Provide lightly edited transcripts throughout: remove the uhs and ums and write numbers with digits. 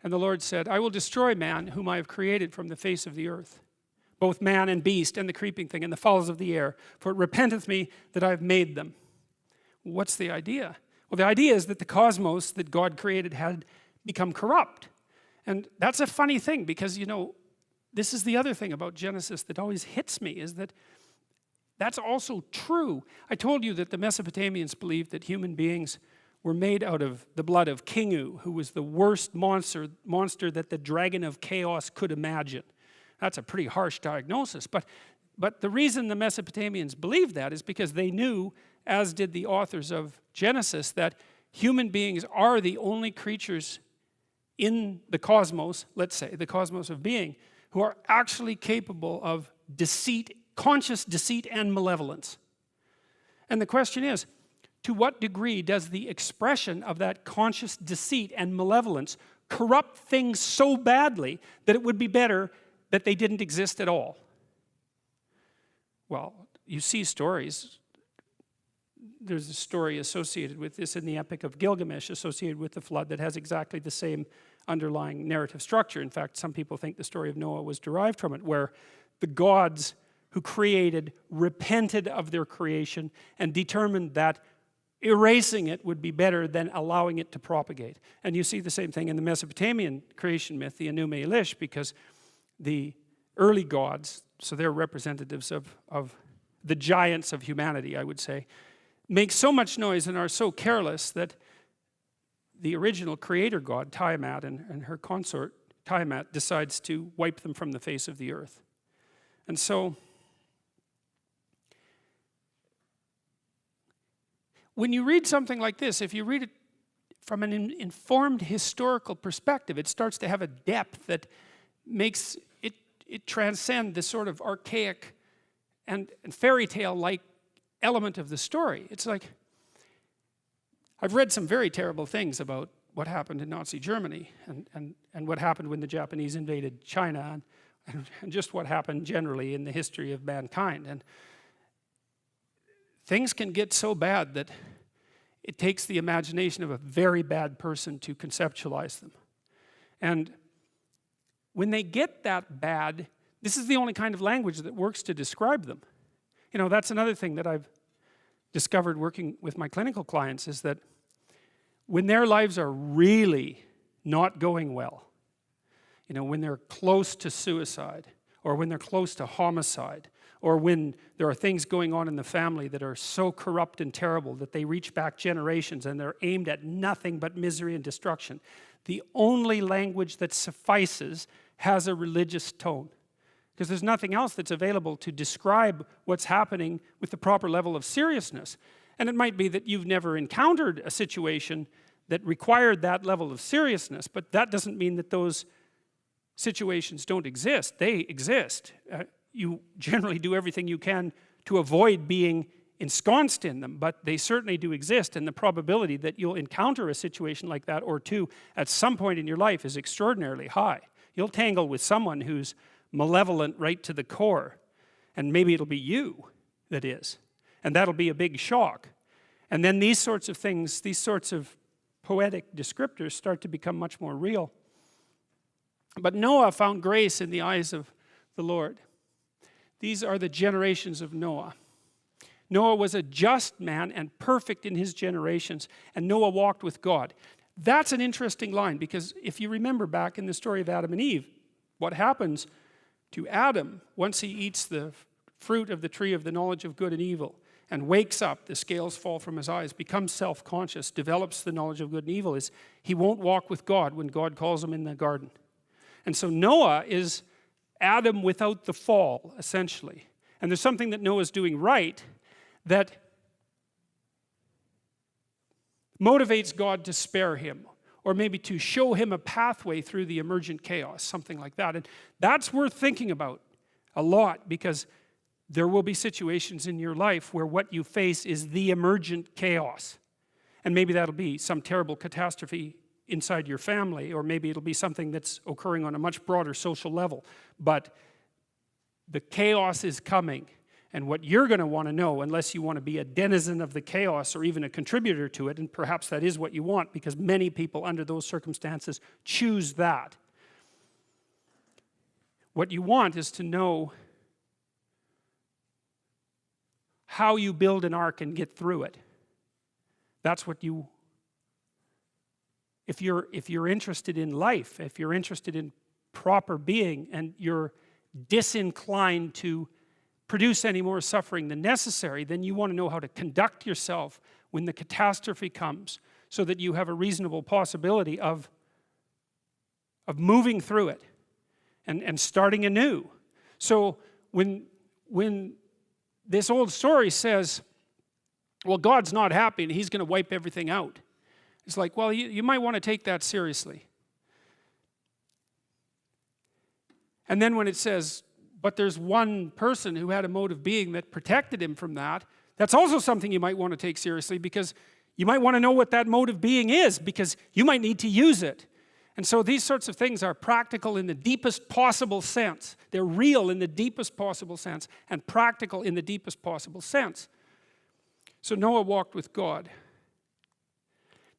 And the Lord said, I will destroy man whom I have created from the face of the earth, both man and beast and the creeping thing and the fowls of the air, for it repenteth me that I have made them. What's the idea? Well, the idea is that the cosmos that God created had become corrupt. And that's a funny thing because, you know, this is the other thing about Genesis that always hits me, is that that's also true. I told you that the Mesopotamians believed that human beings were made out of the blood of Kingu, who was the worst monster that the dragon of chaos could imagine. That's a pretty harsh diagnosis, but the reason the Mesopotamians believed that is because they knew, as did the authors of Genesis, that human beings are the only creatures in the cosmos, let's say, the cosmos of being, who are actually capable of deceit, conscious deceit and malevolence. And the question is, to what degree does the expression of that conscious deceit and malevolence corrupt things so badly that it would be better that they didn't exist at all? Well, you see stories. There's a story associated with this in the Epic of Gilgamesh, associated with the flood, that has exactly the same underlying narrative structure. In fact, some people think the story of Noah was derived from it, where the gods who created repented of their creation and determined that erasing it would be better than allowing it to propagate. And you see the same thing in the Mesopotamian creation myth, the Enuma Elish, because the early gods, so they're representatives of the giants of humanity, I would say, make so much noise and are so careless that the original creator god, Tiamat, and her consort, Tiamat, decides to wipe them from the face of the earth. And so, when you read something like this, if you read it from an informed historical perspective, it starts to have a depth that makes it transcend this sort of archaic and fairy tale-like element of the story. It's like, I've read some very terrible things about what happened in Nazi Germany and what happened when the Japanese invaded China and just what happened generally in the history of mankind. And things can get so bad that it takes the imagination of a very bad person to conceptualize them. And when they get that bad, this is the only kind of language that works to describe them. You know, that's another thing that I've discovered working with my clinical clients, is that when their lives are really not going well, you know, when they're close to suicide, or when they're close to homicide, or when there are things going on in the family that are so corrupt and terrible that they reach back generations and they're aimed at nothing but misery and destruction, the only language that suffices has a religious tone. Because there's nothing else that's available to describe what's happening with the proper level of seriousness. And it might be that you've never encountered a situation that required that level of seriousness, but that doesn't mean that those situations don't exist. They exist. You generally do everything you can to avoid being ensconced in them, but they certainly do exist, and the probability that you'll encounter a situation like that or two at some point in your life is extraordinarily high. You'll tangle with someone who's malevolent right to the core, and maybe it'll be you that is, and that'll be a big shock. And then these sorts of things, these sorts of poetic descriptors start to become much more real. But Noah found grace in the eyes of the Lord. These are the generations of Noah. Noah was a just man and perfect in his generations, and Noah walked with God. That's an interesting line, because if you remember back in the story of Adam and Eve, what happens to Adam once he eats the fruit of the tree of the knowledge of good and evil and wakes up, the scales fall from his eyes, becomes self-conscious, develops the knowledge of good and evil, is he won't walk with God when God calls him in the garden. And so Noah is Adam without the fall, essentially. And there's something that Noah's doing right that motivates God to spare him, or maybe to show him a pathway through the emergent chaos, something like that. And that's worth thinking about a lot, because there will be situations in your life where what you face is the emergent chaos. And maybe that'll be some terrible catastrophe inside your family, or maybe it'll be something that's occurring on a much broader social level. But the chaos is coming, And what you're going to want to know, unless you want to be a denizen of the chaos or even a contributor to it, and perhaps that is what you want, because many people under those circumstances choose that. What you want is to know how you build an ark and get through it. That's what you, if you're interested in life, if you're interested in proper being, and you're disinclined to produce any more suffering than necessary, then you want to know how to conduct yourself when the catastrophe comes, so that you have a reasonable possibility of moving through it and starting anew. So when this old story says, well, God's not happy and he's going to wipe everything out, it's like, well, you might want to take that seriously. And then when it says, but there's one person who had a mode of being that protected him from that, that's also something you might want to take seriously, because you might want to know what that mode of being is, because you might need to use it. And so these sorts of things are practical in the deepest possible sense. They're real in the deepest possible sense, and practical in the deepest possible sense. So Noah walked with God.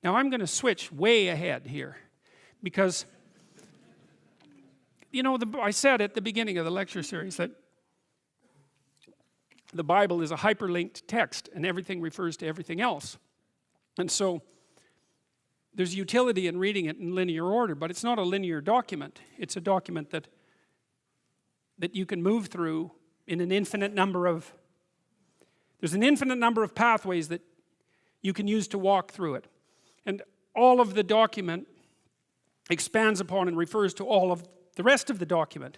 Now I'm going to switch way ahead here, because you know, I said at the beginning of the lecture series that the Bible is a hyperlinked text and everything refers to everything else. And so there's utility in reading it in linear order, but it's not a linear document. It's a document that you can move through in an infinite number of, there's an infinite number of pathways that you can use to walk through it. And all of the document expands upon and refers to all of the rest of the document.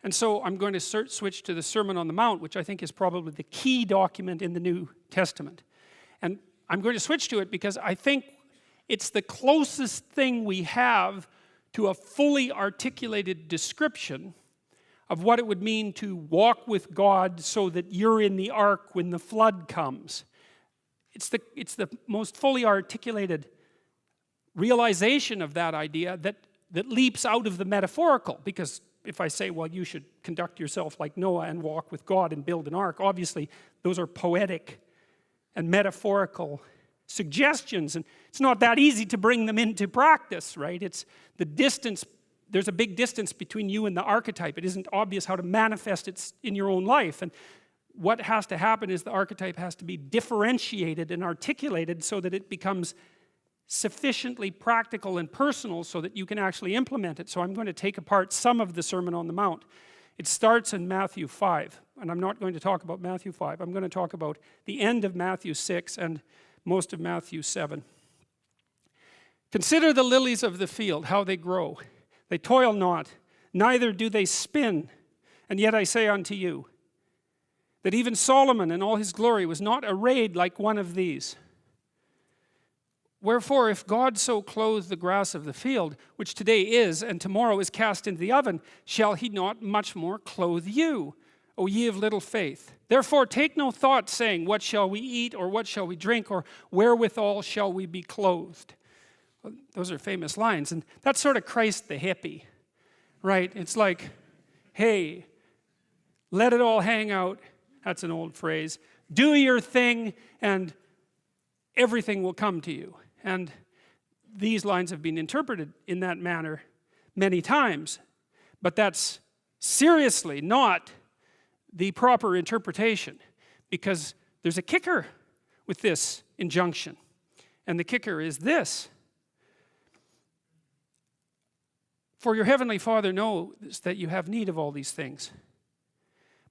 And so I'm going to switch to the Sermon on the Mount, which I think is probably the key document in the New Testament. And I'm going to switch to it because I think it's the closest thing we have to a fully articulated description of what it would mean to walk with God so that you're in the ark when the flood comes. It's the most fully articulated realization of that idea that leaps out of the metaphorical. Because if I say, well, you should conduct yourself like Noah and walk with God and build an ark, obviously those are poetic and metaphorical suggestions, and it's not that easy to bring them into practice, right? It's the distance, there's a big distance between you and the archetype. It isn't obvious how to manifest it in your own life, and what has to happen is the archetype has to be differentiated and articulated so that it becomes sufficiently practical and personal so that you can actually implement it. So I'm going to take apart some of the Sermon on the Mount. It starts in Matthew 5, and I'm not going to talk about Matthew 5. I'm going to talk about the end of Matthew 6 and most of Matthew 7. Consider the lilies of the field, how they grow. They toil not, neither do they spin. And yet I say unto you, that even Solomon in all his glory was not arrayed like one of these. Wherefore, if God so clothe the grass of the field, which today is, and tomorrow is cast into the oven, shall he not much more clothe you, O ye of little faith? Therefore take no thought, saying, what shall we eat, or what shall we drink, or wherewithal shall we be clothed? Well, those are famous lines, and that's sort of Christ the hippie, right? It's like, hey, let it all hang out. That's an old phrase. Do your thing, and everything will come to you. And these lines have been interpreted in that manner many times. But that's seriously not the proper interpretation, because there's a kicker with this injunction. And the kicker is this. For your heavenly Father knows that you have need of all these things.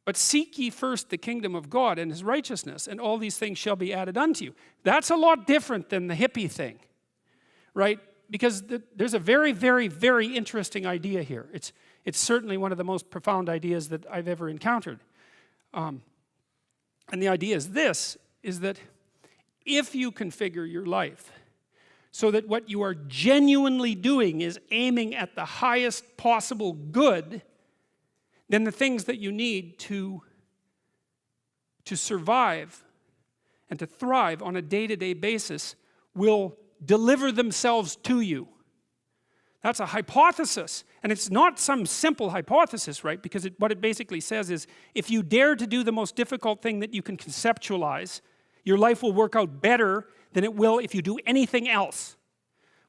But seek ye first the kingdom of God and his righteousness, and all these things shall be added unto you. That's a lot different than the hippie thing, right? Because there's a very, very, very interesting idea here. It's certainly one of the most profound ideas that I've ever encountered. And the idea is this, is that if you configure your life so that what you are genuinely doing is aiming at the highest possible good, then the things that you need to survive and to thrive on a day-to-day basis will deliver themselves to you. That's a hypothesis, and it's not some simple hypothesis, right? Because what it basically says is, if you dare to do the most difficult thing that you can conceptualize, your life will work out better than it will if you do anything else.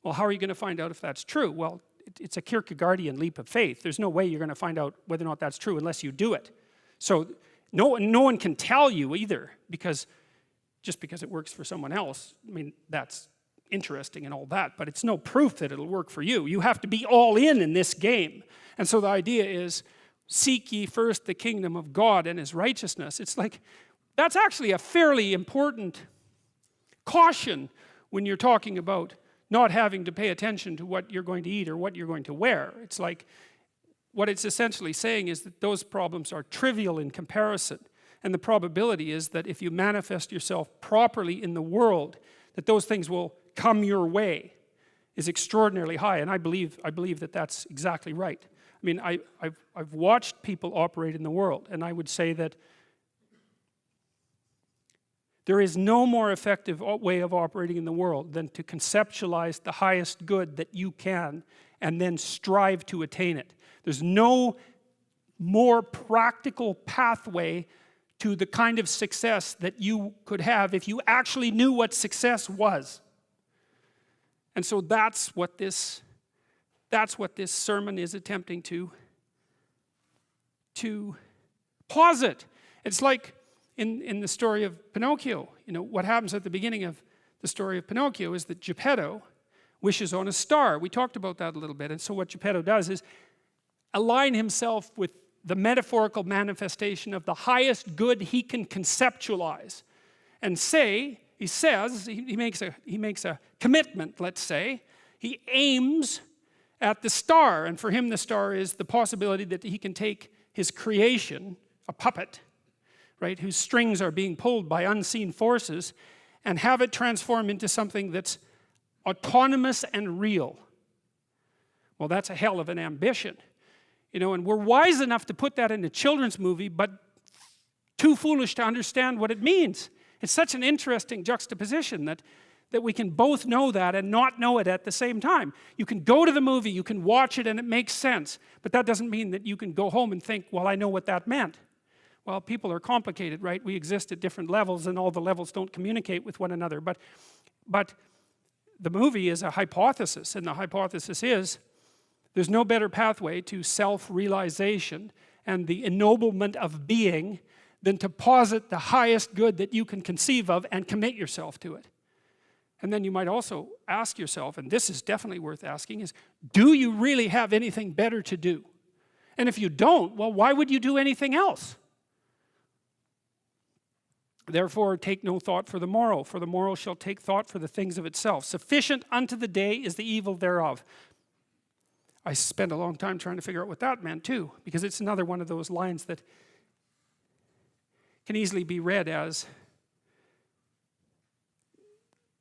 Well, how are you going to find out if that's true? Well, it's a Kierkegaardian leap of faith. There's no way you're going to find out whether or not that's true unless you do it. So no one can tell you either, because just because it works for someone else, I mean, that's interesting and all that, but it's no proof that it'll work for you. You have to be all in this game. And so the idea is, seek ye first the kingdom of God and his righteousness. It's like, that's actually a fairly important caution when you're talking about not having to pay attention to what you're going to eat or what you're going to wear. It's like, what it's essentially saying is that those problems are trivial in comparison. And the probability is that if you manifest yourself properly in the world, that those things will come your way is extraordinarily high. And I believe that that's exactly right. I mean, I've watched people operate in the world, and I would say that there is no more effective way of operating in the world than to conceptualize the highest good that you can and then strive to attain it. There's no more practical pathway to the kind of success that you could have if you actually knew what success was. And so that's what this sermon is attempting to posit. It's like in the story of Pinocchio. You know, what happens at the beginning of the story of Pinocchio is that Geppetto wishes on a star. We talked about that a little bit. And so what Geppetto does is align himself with the metaphorical manifestation of the highest good he can conceptualize, and he makes a commitment, let's say. He aims at the star, and for him the star is the possibility that he can take his creation, a puppet, right, whose strings are being pulled by unseen forces, and have it transform into something that's autonomous and real. Well, that's a hell of an ambition. You know, and we're wise enough to put that in a children's movie, but too foolish to understand what it means. It's such an interesting juxtaposition that we can both know that and not know it at the same time. You can go to the movie, you can watch it, and it makes sense, but that doesn't mean that you can go home and think, well, I know what that meant. Well, people are complicated, right? We exist at different levels, and all the levels don't communicate with one another. But the movie is a hypothesis, and the hypothesis is there's no better pathway to self-realization and the ennoblement of being than to posit the highest good that you can conceive of and commit yourself to it. And then you might also ask yourself, and this is definitely worth asking, is do you really have anything better to do? And if you don't, well, why would you do anything else? Therefore, take no thought for the morrow shall take thought for the things of itself. Sufficient unto the day is the evil thereof. I spent a long time trying to figure out what that meant too, because it's another one of those lines that can easily be read as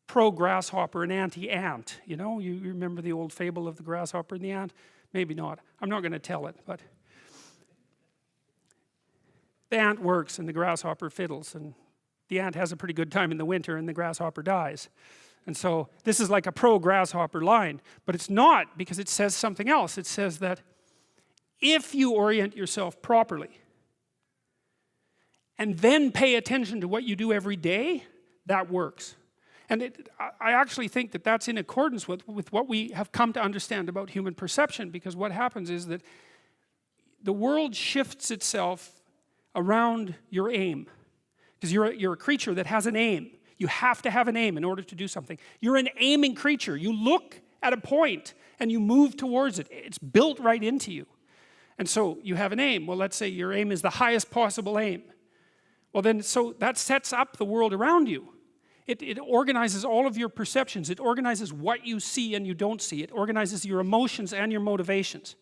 pro-grasshopper and anti-ant. You know, you remember the old fable of the grasshopper and the ant? Maybe not. I'm not going to tell it, but the ant works and the grasshopper fiddles, and the ant has a pretty good time in the winter and the grasshopper dies. And so this is like a pro-grasshopper line, but it's not, because it says something else. It says that if you orient yourself properly and then pay attention to what you do every day, that works. And I actually think that that's in accordance with what we have come to understand about human perception, because what happens is that the world shifts itself around your aim, because you're a creature that has an aim. You have to have an aim in order to do something. You're an aiming creature. You look at a point and you move towards it. It's built right into you. And so you have an aim. Well, let's say your aim is the highest possible aim. Well, then, so that sets up the world around you. It organizes all of your perceptions. It organizes what you see and you don't see. It organizes your emotions and your motivations.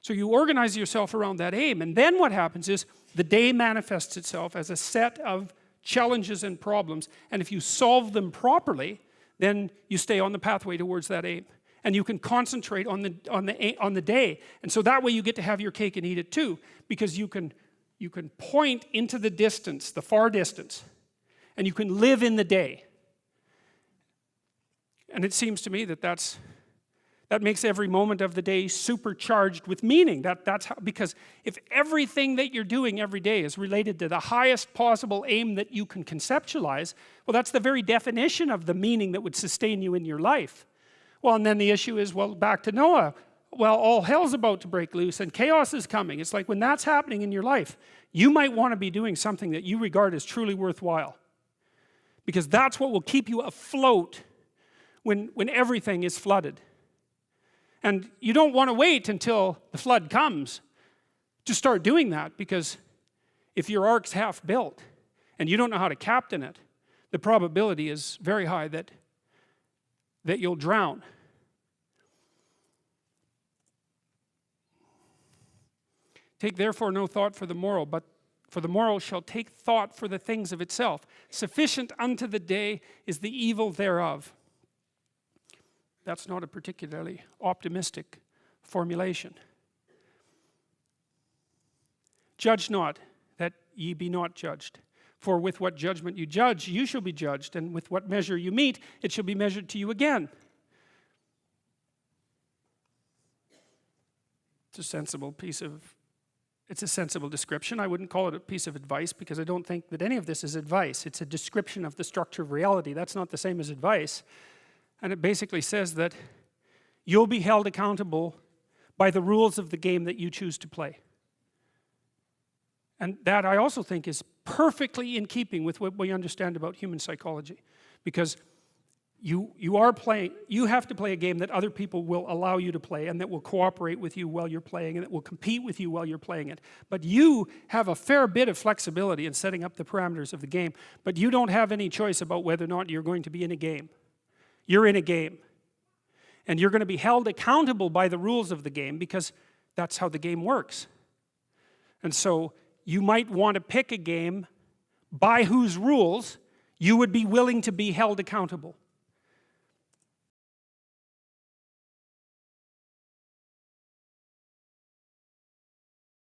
So you organize yourself around that aim, and then what happens is the day manifests itself as a set of challenges and problems, and if you solve them properly, then you stay on the pathway towards that aim, and you can concentrate on the day. And so that way you get to have your cake and eat it too, because you can point into the distance, the far distance, and you can live in the day. And it seems to me that that's That makes every moment of the day supercharged with meaning. That's how, because if everything that you're doing every day is related to the highest possible aim that you can conceptualize, well, that's the very definition of the meaning that would sustain you in your life. Well, and then the issue is, well, back to Noah. Well, all hell's about to break loose and chaos is coming. It's like when that's happening in your life, you might want to be doing something that you regard as truly worthwhile. Because that's what will keep you afloat when everything is flooded. And you don't want to wait until the flood comes to start doing that, because if your ark's half built and you don't know how to captain it, the probability is very high that you'll drown. Take therefore no thought for the morrow, but for the morrow shall take thought for the things of itself. Sufficient unto the day is the evil thereof. That's not a particularly optimistic formulation. Judge not, that ye be not judged. For with what judgment you judge, you shall be judged, and with what measure you meet, it shall be measured to you again. It's a sensible description. I wouldn't call it a piece of advice, because I don't think that any of this is advice. It's a description of the structure of reality. That's not the same as advice. And it basically says that you'll be held accountable by the rules of the game that you choose to play. And that, I also think, is perfectly in keeping with what we understand about human psychology. Because you have to play a game that other people will allow you to play, and that will cooperate with you while you're playing, and that will compete with you while you're playing it. But you have a fair bit of flexibility in setting up the parameters of the game, but you don't have any choice about whether or not you're going to be in a game. You're in a game. And you're going to be held accountable by the rules of the game, because that's how the game works. And so you might want to pick a game by whose rules you would be willing to be held accountable.